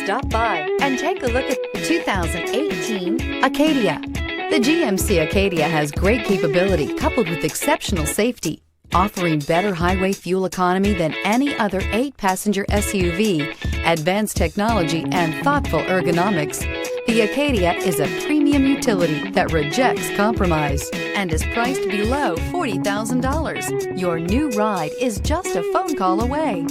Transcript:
Stop by and take a look at the 2018 Acadia. The GMC Acadia has great capability coupled with exceptional safety, offering better highway fuel economy than any other 8-passenger SUV, advanced technology, and thoughtful ergonomics. The Acadia is a premium utility that rejects compromise and is priced below $40,000. Your new ride is just a phone call away.